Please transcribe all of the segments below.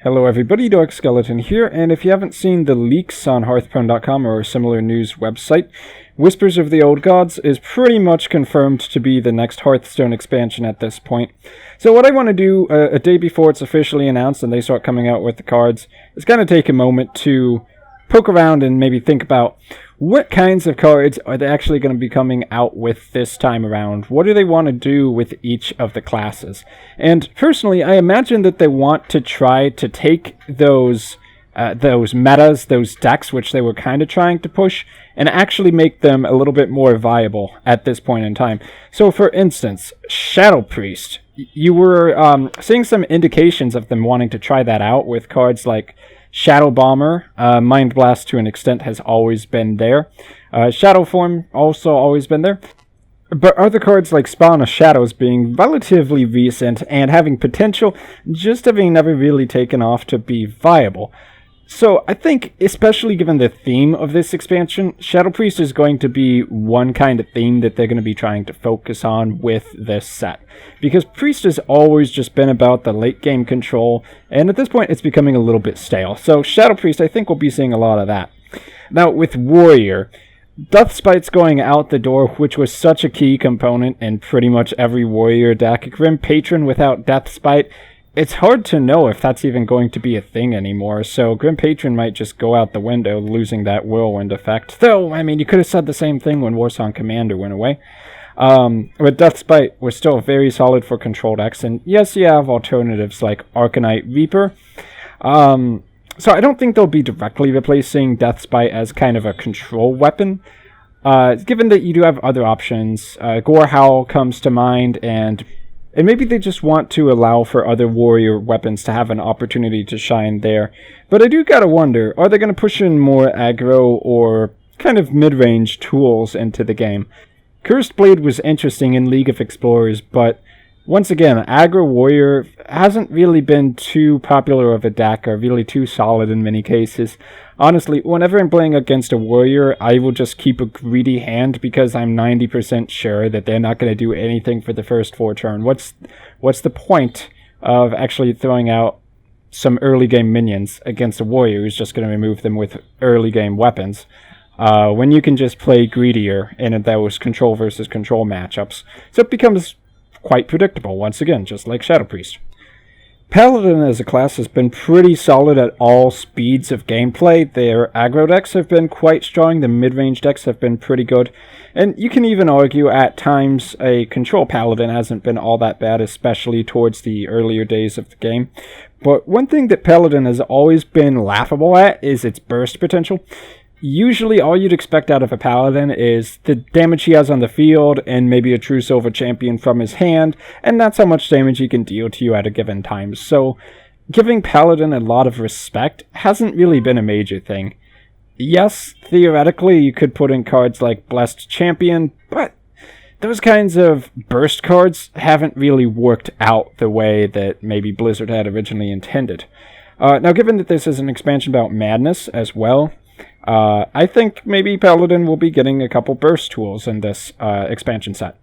Hello everybody, Dark Skeleton here, and if you haven't seen the leaks on Hearthstone.com or a similar news website, Whispers of the Old Gods is pretty much confirmed to be the next Hearthstone expansion at this point. So what I want to do a day before it's officially announced and they start coming out with the cards is kind of take a moment to poke around and maybe think about what kinds of cards are they actually going to be coming out with this time around? What do they want to do with each of the classes? And personally, I imagine that they want to try to take those metas, those decks, which they were kind of trying to push, and actually make them a little bit more viable at this point in time. So, for instance, Shadow Priest. You were seeing some indications of them wanting to try that out with cards like Shadow Bomber. Mind Blast to an extent has always been there. Shadow Form also always been there. But other cards like Spawn of Shadows being relatively recent and having potential, just having never really taken off to be viable. So I think, especially given the theme of this expansion, Shadow Priest is going to be one kind of theme that they're going to be trying to focus on with this set. Because Priest has always just been about the late game control, and at this point it's becoming a little bit stale. So Shadow Priest, I think we'll be seeing a lot of that. Now with Warrior, Deathspite's going out the door, which was such a key component in pretty much every Warrior deck. Grim Patron without Deathspite, it's hard to know if that's even going to be a thing anymore, so Grim Patron might just go out the window, losing that Whirlwind effect. Though, I mean, you could have said the same thing when Warsong Commander went away. But Deathspite was still very solid for control decks, and yes, you have alternatives like Arcanite Reaper. So I don't think they'll be directly replacing Deathspite as kind of a control weapon. Given that you do have other options, Gorehowl comes to mind, and maybe they just want to allow for other warrior weapons to have an opportunity to shine there. But I do gotta wonder, are they going to push in more aggro or kind of mid-range tools into the game? Cursed Blade was interesting in League of Explorers, but once again, aggro warrior hasn't really been too popular of a deck, or really too solid in many cases. Honestly, whenever I'm playing against a warrior, I will just keep a greedy hand because I'm 90% sure that they're not going to do anything for the first 4 turns. What's the point of actually throwing out some early game minions against a warrior who's just going to remove them with early game weapons, when you can just play greedier in those control versus control matchups? So it becomes quite predictable, once again, just like Shadow Priest. Paladin as a class has been pretty solid at all speeds of gameplay. Their aggro decks have been quite strong, the mid-range decks have been pretty good, and you can even argue at times a control Paladin hasn't been all that bad, especially towards the earlier days of the game. But one thing that Paladin has always been laughable at is its burst potential. Usually all you'd expect out of a Paladin is the damage he has on the field and maybe a true silver champion from his hand, and that's how much damage he can deal to you at a given time. So giving Paladin a lot of respect hasn't really been a major thing. Yes, theoretically you could put in cards like Blessed Champion, but those kinds of burst cards haven't really worked out the way that maybe Blizzard had originally intended. Now given that this is an expansion about madness as well, I think maybe Paladin will be getting a couple burst tools in this expansion set.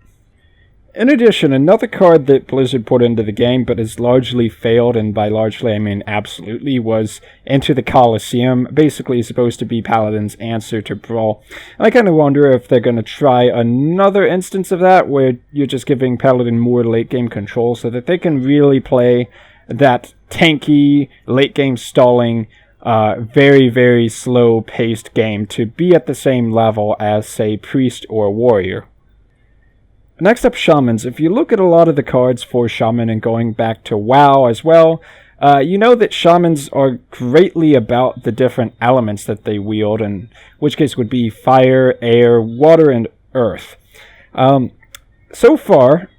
In addition, another card that Blizzard put into the game but has largely failed, and by largely I mean absolutely, was Enter the Colosseum. Basically supposed to be Paladin's answer to Brawl. And I kind of wonder if they're going to try another instance of that, where you're just giving Paladin more late game control so that they can really play that tanky, late game stalling, very, very slow-paced game to be at the same level as, say, Priest or Warrior. Next up, Shamans. If you look at a lot of the cards for Shaman and going back to WoW as well, you know that Shamans are greatly about the different elements that they wield, in which case would be fire, air, water, and earth. So far,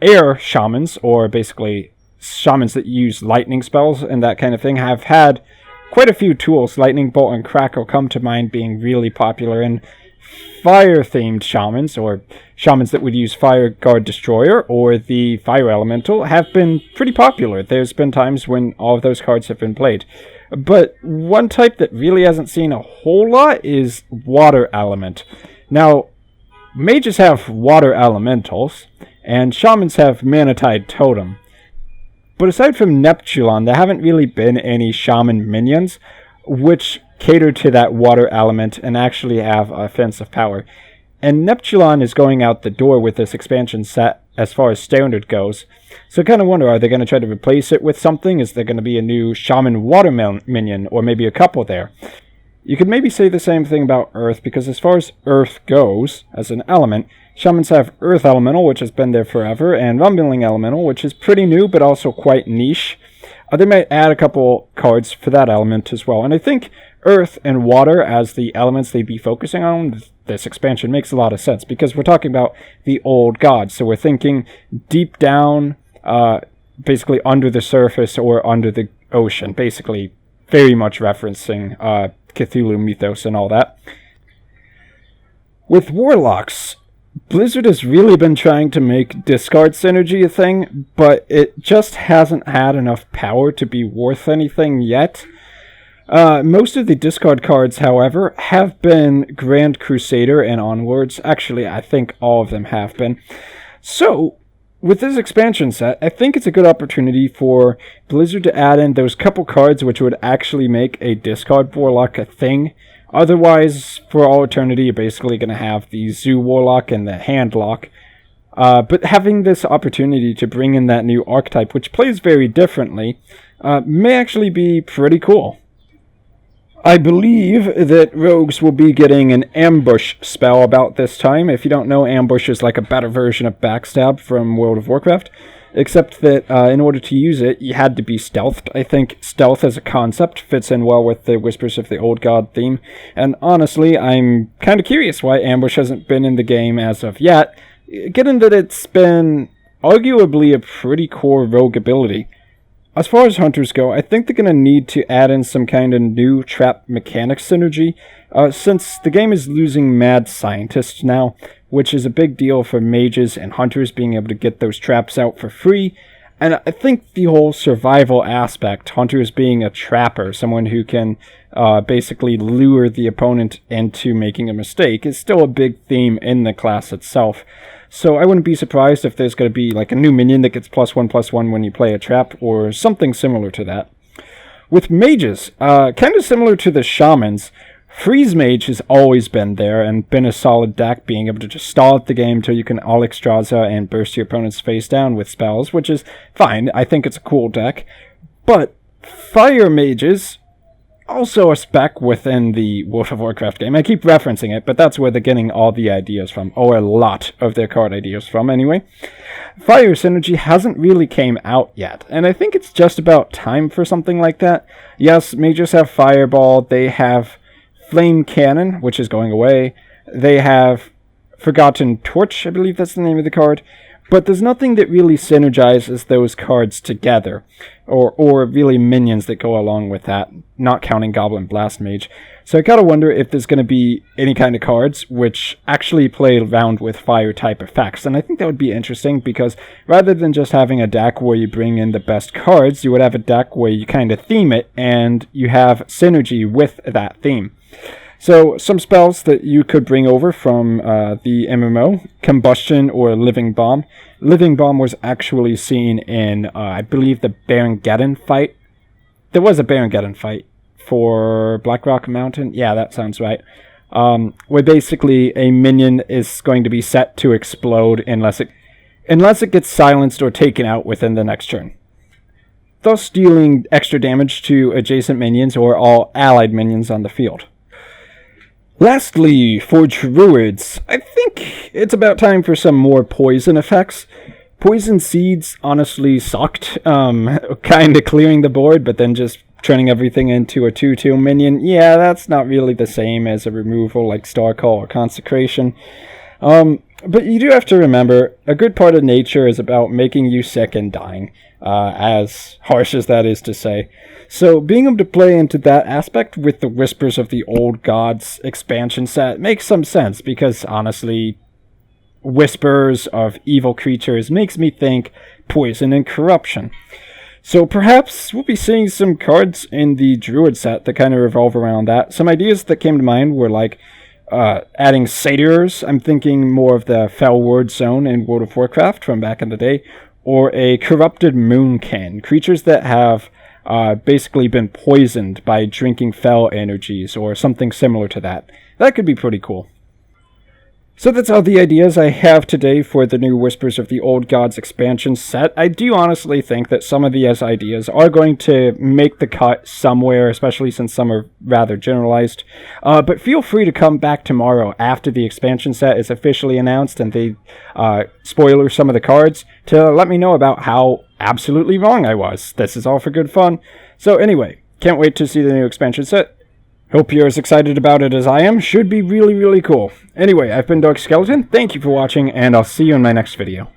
air Shamans, or basically Shamans that use lightning spells and that kind of thing, have had quite a few tools. Lightning Bolt and Crackle come to mind being really popular, and fire-themed Shamans, or Shamans that would use Fire Guard Destroyer or the Fire Elemental, have been pretty popular. There's been times when all of those cards have been played. But one type that really hasn't seen a whole lot is Water Element. Now, Mages have Water Elementals, and Shamans have Mana Tide Totem. But aside from Neptulon, there haven't really been any Shaman minions, which cater to that water element and actually have offensive power. And Neptulon is going out the door with this expansion set as far as standard goes. So I kind of wonder, are they going to try to replace it with something? Is there going to be a new Shaman water minion, or maybe a couple there? You could maybe say the same thing about Earth, because as far as Earth goes, as an element, Shamans have Earth Elemental, which has been there forever, and Rumbling Elemental, which is pretty new, but also quite niche. They might add a couple cards for that element as well. And I think Earth and Water as the elements they'd be focusing on, this expansion makes a lot of sense, because we're talking about the old gods. So we're thinking deep down, basically under the surface or under the ocean, basically very much referencing Cthulhu mythos and all that. With Warlocks, Blizzard has really been trying to make discard synergy a thing, but it just hasn't had enough power to be worth anything yet. Most of the discard cards, however, have been Grand Crusader and onwards. Actually, I think all of them have been. So, with this expansion set, I think it's a good opportunity for Blizzard to add in those couple cards which would actually make a discard Warlock a thing. Otherwise, for all eternity, you're basically going to have the Zoo Warlock and the Handlock. But having this opportunity to bring in that new archetype, which plays very differently, may actually be pretty cool. I believe that Rogues will be getting an Ambush spell about this time. If you don't know, Ambush is like a better version of Backstab from World of Warcraft. Except that in order to use it, you had to be stealthed. I think stealth as a concept fits in well with the Whispers of the Old God theme. And honestly, I'm kind of curious why Ambush hasn't been in the game as of yet, given that it's been arguably a pretty core rogue ability. As far as hunters go, I think they're going to need to add in some kind of new trap mechanic synergy, since the game is losing mad scientists now, which is a big deal for mages and hunters being able to get those traps out for free. And I think the whole survival aspect, hunters being a trapper, someone who can basically lure the opponent into making a mistake, is still a big theme in the class itself. So I wouldn't be surprised if there's going to be like a new minion that gets +1/+1 when you play a trap, or something similar to that. With mages, kind of similar to the shamans, Freeze Mage has always been there and been a solid deck, being able to just stall at the game until you can Alexstrasza and burst your opponent's face down with spells, which is fine. I think it's a cool deck. But Fire Mages, also a spec within the World of Warcraft game. I keep referencing it, but that's where they're getting all the ideas from, or a lot of their card ideas from anyway. Fire Synergy hasn't really came out yet, and I think it's just about time for something like that. Yes, mages have Fireball, they have Flame Cannon, which is going away. They have Forgotten Torch, I believe that's the name of the card. But there's nothing that really synergizes those cards together, or really minions that go along with that, not counting Goblin Blast Mage. So I gotta wonder if there's gonna be any kind of cards which actually play around with fire type effects. And I think that would be interesting, because rather than just having a deck where you bring in the best cards, you would have a deck where you kind of theme it, and you have synergy with that theme. So, some spells that you could bring over from the MMO, Combustion or Living Bomb. Living Bomb was actually seen in, I believe, the Baron-Geddon fight. There was a Baron-Geddon fight for Blackrock Mountain. Yeah, that sounds right. Where basically a minion is going to be set to explode unless it gets silenced or taken out within the next turn, thus dealing extra damage to adjacent minions or all allied minions on the field. Lastly, for Druids, I think it's about time for some more poison effects. Poison Seeds honestly sucked, kinda clearing the board, but then just turning everything into a 2/2 minion. Yeah, that's not really the same as a removal like Star Call or Consecration. But you do have to remember, a good part of nature is about making you sick and dying, as harsh as that is to say. So being able to play into that aspect with the Whispers of the Old Gods expansion set makes some sense, because honestly, Whispers of evil creatures makes me think poison and corruption. So perhaps we'll be seeing some cards in the Druid set that kind of revolve around that. Some ideas that came to mind were like adding satyrs. I'm thinking more of the Fell Word Zone in World of Warcraft from back in the day. or a corrupted moonkin, creatures that have basically been poisoned by drinking fell energies or something similar to that. That could be pretty cool. So that's all the ideas I have today for the new Whispers of the Old Gods expansion set. I do honestly think that some of these ideas are going to make the cut somewhere, especially since some are rather generalized. But feel free to come back tomorrow after the expansion set is officially announced and they spoiler some of the cards to let me know about how absolutely wrong I was. This is all for good fun. So anyway, can't wait to see the new expansion set. Hope you're as excited about it as I am. Should be really, really cool. Anyway, I've been Dark Skeleton. Thank you for watching, and I'll see you in my next video.